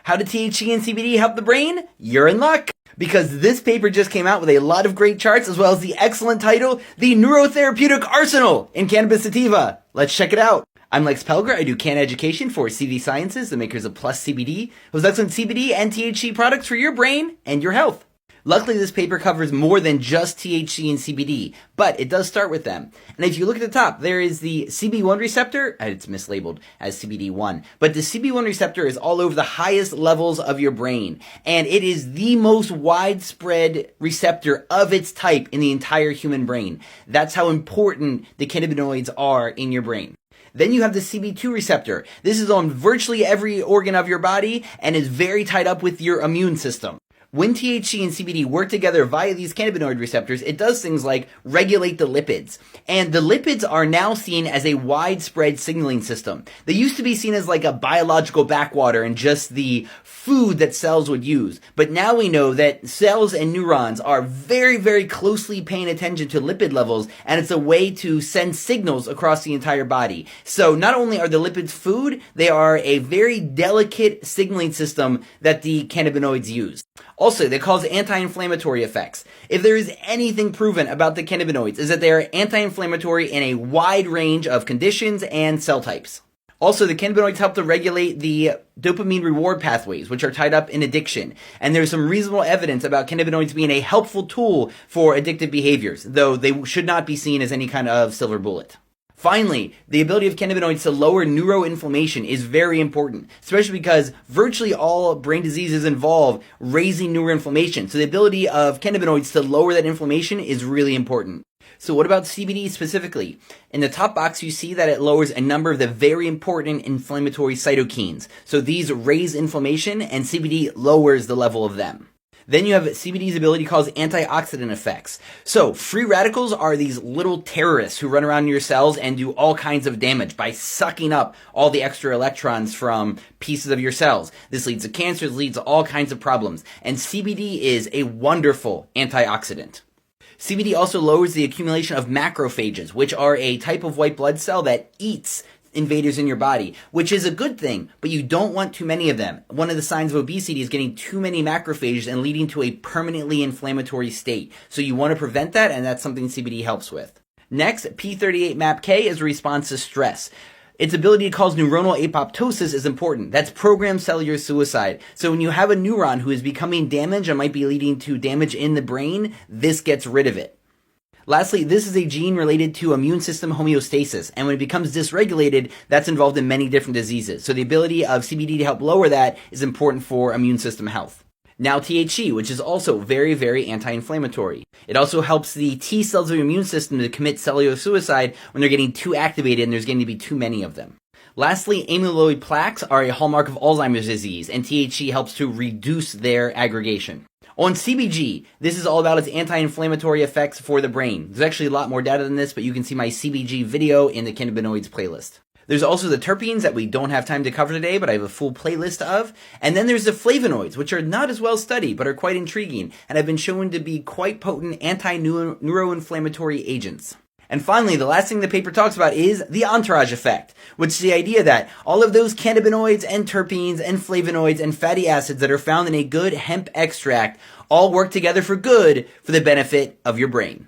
How do THC and CBD help the brain? You're in luck! Because this paper just came out with a lot of great charts as well as the excellent title, The Neurotherapeutic Arsenal in Cannabis Sativa. Let's check it out. I'm Lex Pelger. I do Canna Education for CV Sciences, the makers of Plus CBD, who's excellent CBD and THC products for your brain and your health. Luckily, this paper covers more than just THC and CBD, but it does start with them. And if you look at the top, there is the CB1 receptor, it's mislabeled as CBD1, but the CB1 receptor is all over the highest levels of your brain, and it is the most widespread receptor of its type in the entire human brain. That's how important the cannabinoids are in your brain. Then you have the CB2 receptor. This is on virtually every organ of your body and is very tied up with your immune system. When THC and CBD work together via these cannabinoid receptors, it does things like regulate the lipids. And the lipids are now seen as a widespread signaling system. They used to be seen as like a biological backwater and just the food that cells would use. But now we know that cells and neurons are very, very closely paying attention to lipid levels, and it's a way to send signals across the entire body. So not only are the lipids food, they are a very delicate signaling system that the cannabinoids use. Also, they cause anti-inflammatory effects. If there is anything proven about the cannabinoids, is that they are anti-inflammatory in a wide range of conditions and cell types. Also, the cannabinoids help to regulate the dopamine reward pathways, which are tied up in addiction. And there's some reasonable evidence about cannabinoids being a helpful tool for addictive behaviors, though they should not be seen as any kind of silver bullet. Finally, the ability of cannabinoids to lower neuroinflammation is very important, especially because virtually all brain diseases involve raising neuroinflammation. So the ability of cannabinoids to lower that inflammation is really important. So what about CBD specifically? In the top box, you see that it lowers a number of the very important inflammatory cytokines. So these raise inflammation, and CBD lowers the level of them. Then you have CBD's ability to cause antioxidant effects. So free radicals are these little terrorists who run around your cells and do all kinds of damage by sucking up all the extra electrons from pieces of your cells. This leads to cancer, this leads to all kinds of problems. And CBD is a wonderful antioxidant. CBD also lowers the accumulation of macrophages, which are a type of white blood cell that eats invaders in your body, which is a good thing, but you don't want too many of them. One of the signs of obesity is getting too many macrophages and leading to a permanently inflammatory state. So you want to prevent that, and that's something CBD helps with. Next, P38MAPK is a response to stress. Its ability to cause neuronal apoptosis is important. That's programmed cellular suicide. So when you have a neuron who is becoming damaged and might be leading to damage in the brain, this gets rid of it. Lastly, this is a gene related to immune system homeostasis, and when it becomes dysregulated, that's involved in many different diseases. So the ability of CBD to help lower that is important for immune system health. Now THC, which is also very, very anti-inflammatory. It also helps the T cells of your immune system to commit cellular suicide when they're getting too activated and there's getting to be too many of them. Lastly, amyloid plaques are a hallmark of Alzheimer's disease, and THC helps to reduce their aggregation. On CBG, this is all about its anti-inflammatory effects for the brain. There's actually a lot more data than this, but you can see my CBG video in the cannabinoids playlist. There's also the terpenes that we don't have time to cover today, but I have a full playlist of. And then there's the flavonoids, which are not as well studied, but are quite intriguing, and have been shown to be quite potent anti-neuroinflammatory agents. And finally, the last thing the paper talks about is the entourage effect, which is the idea that all of those cannabinoids and terpenes and flavonoids and fatty acids that are found in a good hemp extract all work together for good for the benefit of your brain.